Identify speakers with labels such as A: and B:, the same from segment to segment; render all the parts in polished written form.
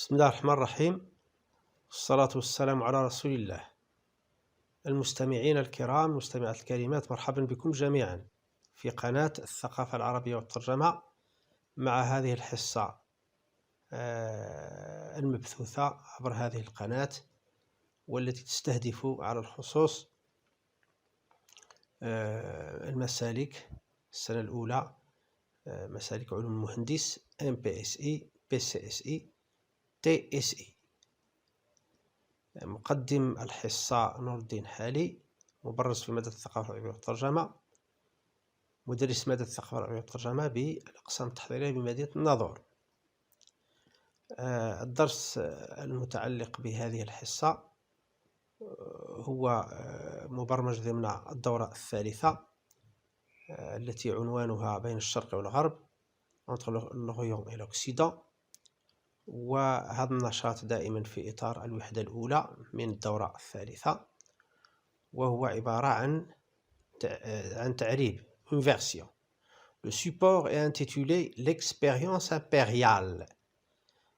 A: بسم الله الرحمن الرحيم، والصلاة والسلام على رسول الله. المستمعين الكرام، مستمعات الكريمات، مرحبا بكم جميعا في قناة الثقافة العربية والترجمة مع هذه الحصة المبثوثة عبر هذه القناة، والتي تستهدف على الخصوص المسالك السنة الأولى، مسالك علوم المهندس MPSI PCSI TSI. مقدم الحصة نور الدين حالي، مبرز في مادة الثقافة العربية والترجمة، مدرس مادة الثقافة العربية والترجمة بالأقسام التحضيرية بمدينة الناظور. الدرس المتعلق بهذه الحصة هو مبرمج ضمن الدورة الثالثة التي عنوانها بين الشرق والغرب، entre l'Orient et l'Occident. وهذا النشاط دائما في إطار الوحدة الأولى من الدورة الثالثة، وهو عبارة عن تعريب une version. Le support est intitulé l'expérience impériale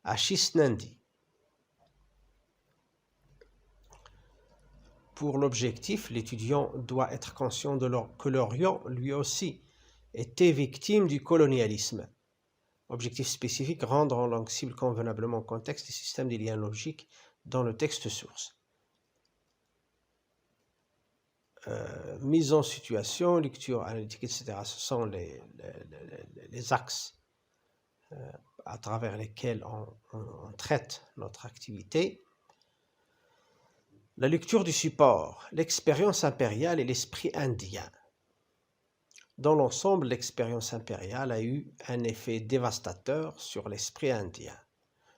A: à Chisnandi. Pour l'objectif, l'étudiant doit être conscient que l'Orient, lui aussi, était victime du colonialisme. Objectif spécifique, rendre en langue cible convenablement le contexte des systèmes des liens logiques dans le texte source. Mise en situation, lecture analytique, etc. Ce sont les axes à travers lesquels on traite notre activité. La lecture du support, l'expérience impériale et l'esprit indien. Dans l'ensemble, l'expérience impériale a eu un effet dévastateur sur l'esprit indien.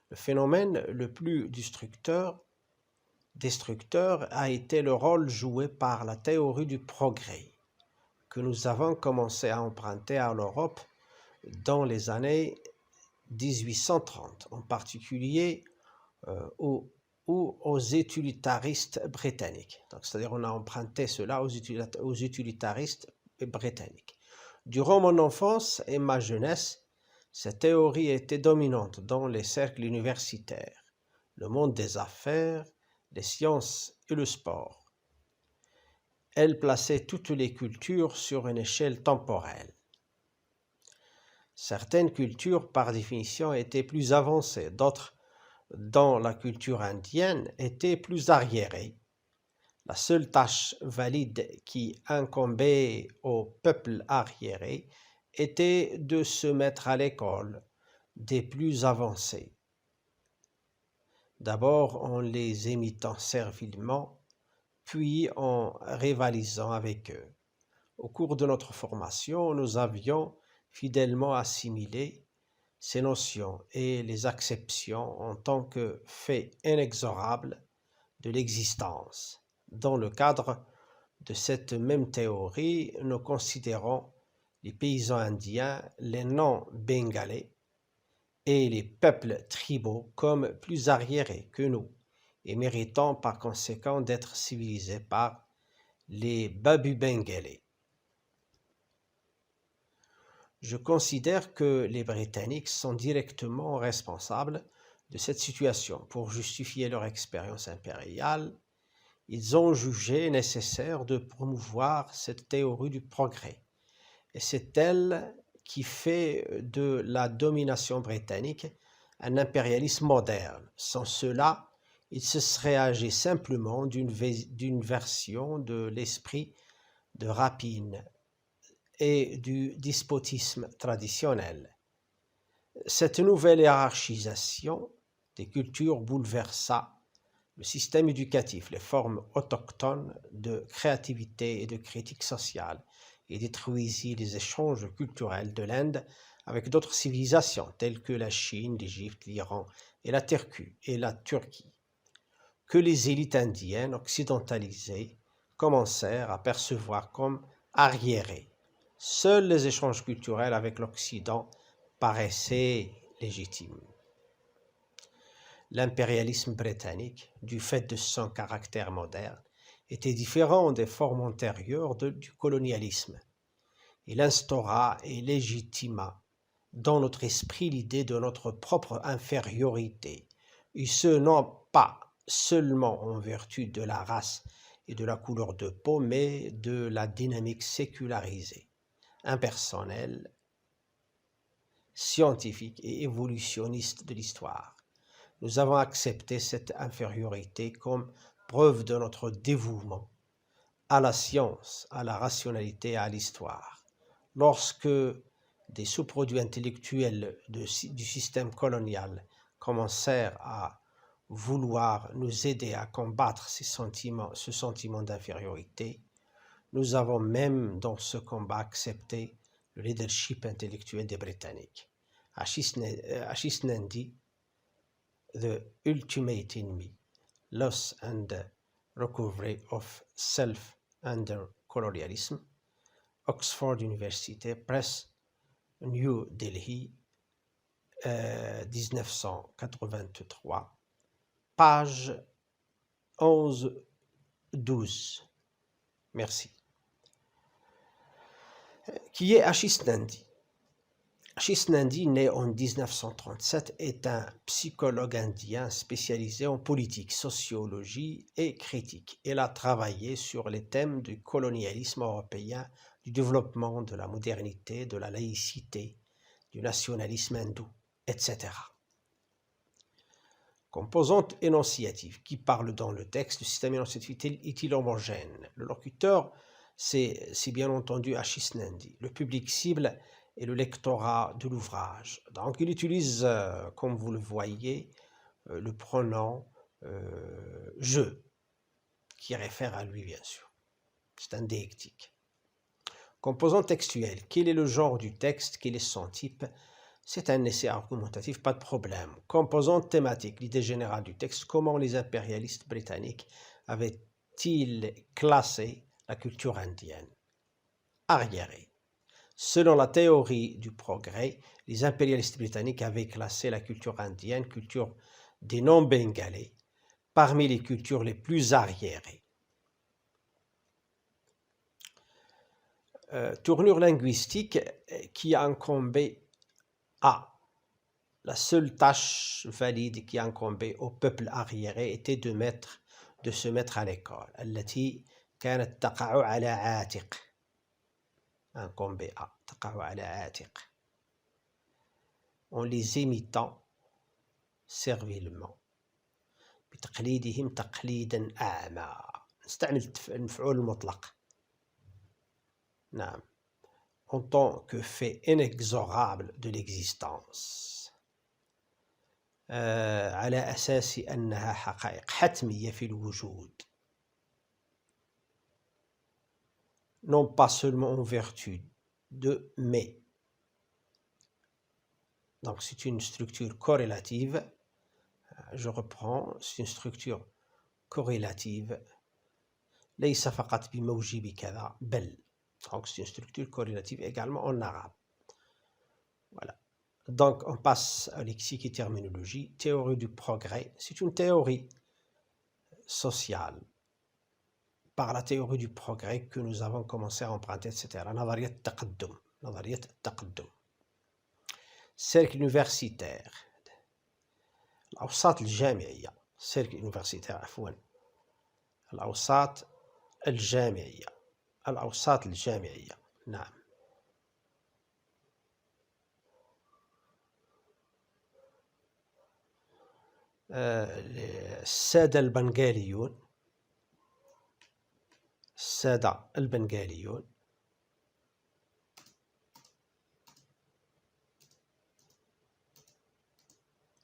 A: Le phénomène le plus destructeur a été le rôle joué par la théorie du progrès, que nous avons commencé à emprunter à l'Europe dans les années 1830, en particulier aux utilitaristes britanniques. C'est-à-dire on a emprunté cela aux utilitaristes britanniques. Durant mon enfance et ma jeunesse, cette théorie était dominante dans les cercles universitaires, le monde des affaires, les sciences et le sport. Elle plaçait toutes les cultures sur une échelle temporelle. Certaines cultures, par définition, étaient plus avancées, d'autres, dans la culture indienne, étaient plus arriérées. La seule tâche valide qui incombait au peuple arriéré était de se mettre à l'école des plus avancés. D'abord en les imitant servilement, puis en rivalisant avec eux. Au cours de notre formation, nous avions fidèlement assimilé ces notions et les acceptions en tant que fait inexorable de l'existence. Dans le cadre de cette même théorie, nous considérons les paysans indiens, les non-bengalais et les peuples tribaux comme plus arriérés que nous et méritant par conséquent d'être civilisés par les Babu-bengalais. Je considère que les Britanniques sont directement responsables de cette situation. Pour justifier leur expérience impériale, ils ont jugé nécessaire de promouvoir cette théorie du progrès. Et c'est elle qui fait de la domination britannique un impérialisme moderne. Sans cela, il se serait agi simplement d'une version de l'esprit de rapine et du despotisme traditionnel. Cette nouvelle hiérarchisation des cultures bouleversa le système éducatif, les formes autochtones de créativité et de critique sociale, et détruisit les échanges culturels de l'Inde avec d'autres civilisations telles que la Chine, l'Égypte, l'Iran et la Turquie, que les élites indiennes occidentalisées commencèrent à percevoir comme arriérés. Seuls les échanges culturels avec l'Occident paraissaient légitimes. L'impérialisme britannique, du fait de son caractère moderne, était différent des formes antérieures du colonialisme. Il instaura et légitima dans notre esprit l'idée de notre propre infériorité, et ce non pas seulement en vertu de la race et de la couleur de peau, mais de la dynamique sécularisée, impersonnelle, scientifique et évolutionniste de l'histoire. Nous avons accepté cette infériorité comme preuve de notre dévouement à la science, à la rationalité et à l'histoire. Lorsque des sous-produits intellectuels du système colonial commencèrent à vouloir nous aider à combattre ce sentiment d'infériorité, nous avons même dans ce combat accepté le leadership intellectuel des Britanniques. Achis Nandi, The Ultimate Enemy, Loss and Recovery of Self Under Colonialism, Oxford University Press, New Delhi, 1983, page 11-12. Merci. Qui est Achis Nandi? Achis Nandi, né en 1937, est un psychologue indien spécialisé en politique, sociologie et critique. Il a travaillé sur les thèmes du colonialisme européen, du développement de la modernité, de la laïcité, du nationalisme hindou, etc. Composante énonciative. Qui parle dans le texte? Le système énonciatif est-il homogène? Le locuteur, c'est bien entendu Achis Nandi. Le public cible et le lectorat de l'ouvrage. Donc il utilise, comme vous le voyez, le pronom je, qui réfère à lui bien sûr. C'est un déictique. Composant textuel. Quel est le genre du texte? Quel est son type? C'est un essai argumentatif, pas de problème. Composante thématique. L'idée générale du texte. Comment les impérialistes britanniques avaient-ils classé la culture indienne? Arriérée. Selon la théorie du progrès, les impérialistes britanniques avaient classé la culture indienne, culture des non-bengalais, parmi les cultures les plus arriérées. Tournure linguistique qui a incombé à la seule tâche valide qui a incombé au peuple arriéré était de se mettre à l'école. التي كانت تقع على عاتق. Incombé à تقع على عاتق. En les imitant servilement. بتقليدهم تقليدا أعمى. نستعمل المفعول المطلق. نعم. En tant que fait inexorable de l'existence. على أساس أنها حقائق حتمية في الوجود. Non pas seulement en vertu de, mais. Donc c'est une structure corrélative. Je reprends, c'est une structure corrélative. ليس فقط بموجب كذا بل. Donc c'est une structure corrélative également en arabe. Voilà. Donc on passe à lexique et terminologie. Théorie du progrès, c'est une théorie sociale. Par la théorie du progrès que nous avons commencé à emprunter, etc. نظرية التقدم. نظرية التقدم. Cercle universitaire. الأوساط الجامعية. Cercle universitaire عفوا. الأوساط الجامعية. الأوساط الجامعية. نعم. السادة البنغاليون،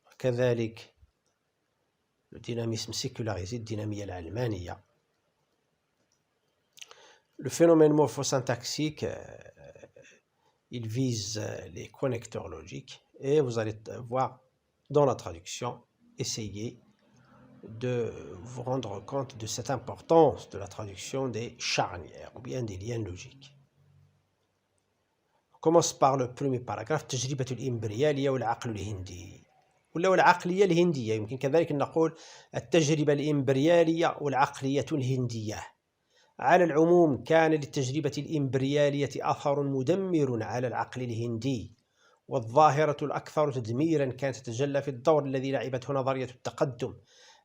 A: وكذلك الديناميسم سيكولاريزي، الدينامية العلمانية. Le phénomène morphosyntaxique, il vise les connecteurs logiques, et vous allez voir dans la traduction, essayez de vous rendre compte de cette importance de la traduction des charnières ou bien des liens logiques. On commence par le premier paragraphe: تجربة الإمبريالية والعقل الهندي، ولا العقلية الهندية. يمكن كذلك نقول التجربة الإمبريالية والعقلية الهندية. على العموم كان للتجربة الإمبريالية أثر مدمر على العقل الهندي، والظاهرة الأكثر تدميرا كانت تتجلى في الدور الذي لعبته نظرية التقدم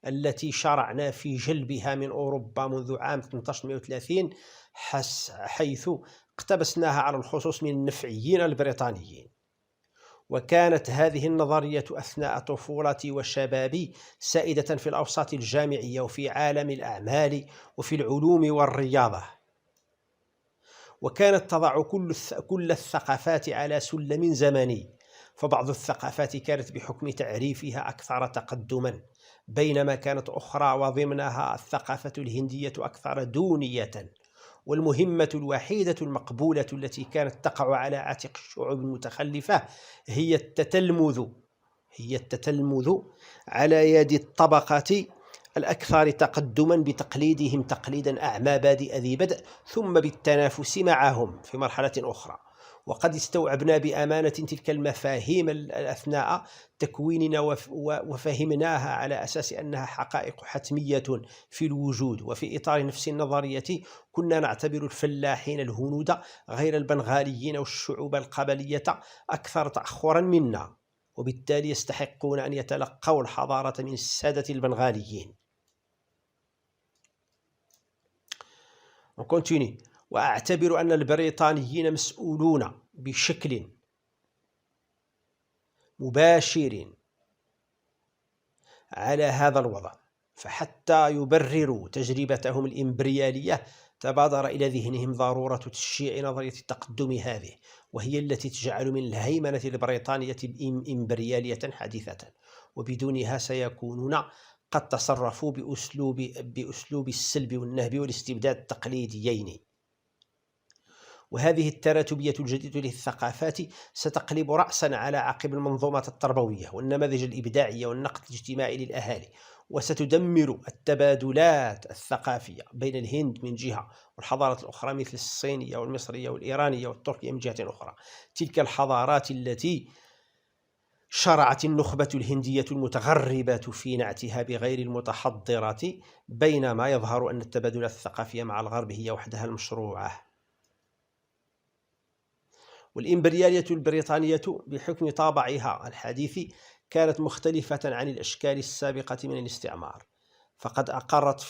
A: التي شرعنا في جلبها من أوروبا منذ عام 1830، حيث اقتبسناها على الخصوص من النفعيين البريطانيين. وكانت هذه النظرية أثناء طفولتي وشبابي سائدة في الأوساط الجامعية وفي عالم الأعمال وفي العلوم والرياضة، وكانت تضع كل الثقافات على سلم زمني، فبعض الثقافات كانت بحكم تعريفها أكثر تقدما، بينما كانت أخرى وضمنها الثقافة الهندية أكثر دونية. والمهمة الوحيدة المقبولة التي كانت تقع على عاتق الشعوب المتخلفة هي التتلمذ على يد الطبقة الأكثر تقدما بتقليدهم تقليدا أعمى بادئ ذي بدء، ثم بالتنافس معهم في مرحلة أخرى. وقد استوعبنا بأمانة تلك المفاهيم أثناء تكويننا وفهمناها على أساس أنها حقائق حتمية في الوجود. وفي إطار نفس النظرية كنا نعتبر الفلاحين الهنود غير البنغاليين والشعوب القبلية أكثر تأخرا منا، وبالتالي يستحقون أن يتلقوا الحضارة من السادة البنغاليين. وأعتبر أن البريطانيين مسؤولون بشكل مباشر على هذا الوضع، فحتى يبرروا تجربتهم الإمبريالية تبادر إلى ذهنهم ضرورة تشييع نظرية التقدم هذه، وهي التي تجعل من الهيمنة البريطانية إمبريالية حديثة، وبدونها سيكونون قد تصرفوا بأسلوب السلب والنهب والاستبداد التقليديين. وهذه التراتبية الجديدة للثقافات ستقلب رأسا على عقب المنظومات التربوية والنماذج الإبداعية والنقد الاجتماعي للأهالي، وستدمر التبادلات الثقافية بين الهند من جهة والحضارات الأخرى مثل الصينية والمصرية والإيرانية والتركية من جهة أخرى، تلك الحضارات التي شرعت النخبة الهندية المتغربة في نعتها بغير المتحضرة، بينما يظهر أن التبادلات الثقافية مع الغرب هي وحدها المشروعة. والإمبريالية البريطانية بحكم طابعها الحديث كانت مختلفة عن الأشكال السابقة من الاستعمار، فقد أقرت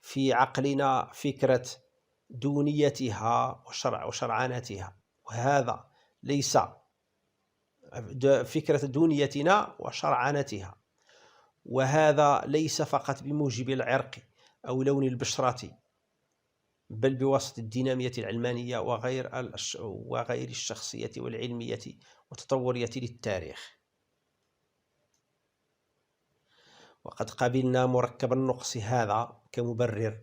A: في عقلنا فكرة دونيتها وشرعانتها، وهذا ليس فكرة دونيتنا وشرعانتها، وهذا ليس فقط بموجب العرق أو لون البشرة، بل بواسطة الدينامية العلمانية وغير الشخصية والعلمية والتطورية للتاريخ. وقد قبلنا مركب النقص هذا كمبرر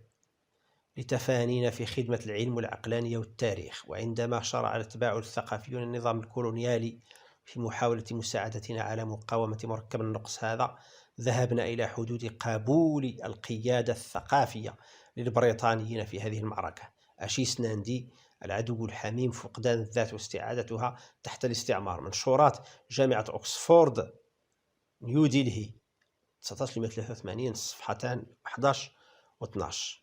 A: لتفانينا في خدمة العلم والعقلانية والتاريخ. وعندما شرع الأتباع الثقافيون النظام الكولونيالي في محاولة مساعدتنا على مقاومة مركب النقص هذا، ذهبنا إلى حدود قبول القيادة الثقافية للبريطانيين في هذه المعركة. أشيس ناندي، العدو الحميم، فقدان الذات واستعادتها تحت الاستعمار. منشورات جامعة أكسفورد، نيودلهي، 1983، صفحتان 11 و 12.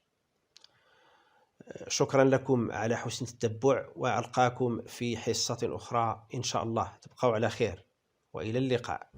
A: شكرا لكم على حسن التتبع، وألقاكم في حصة أخرى إن شاء الله. تبقوا على خير وإلى اللقاء.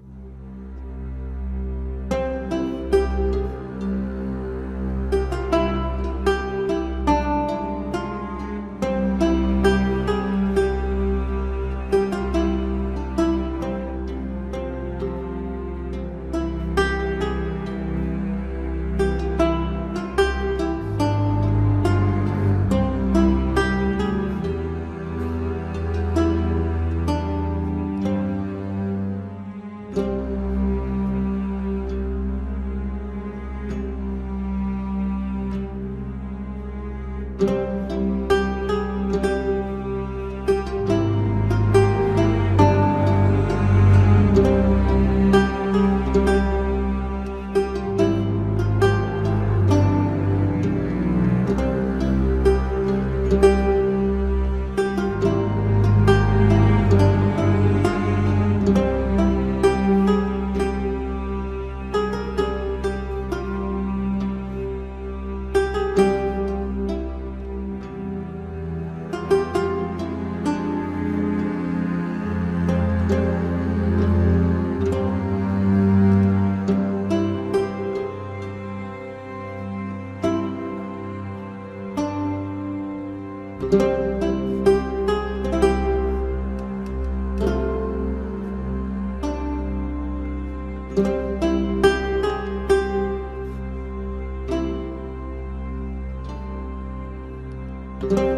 A: thank you.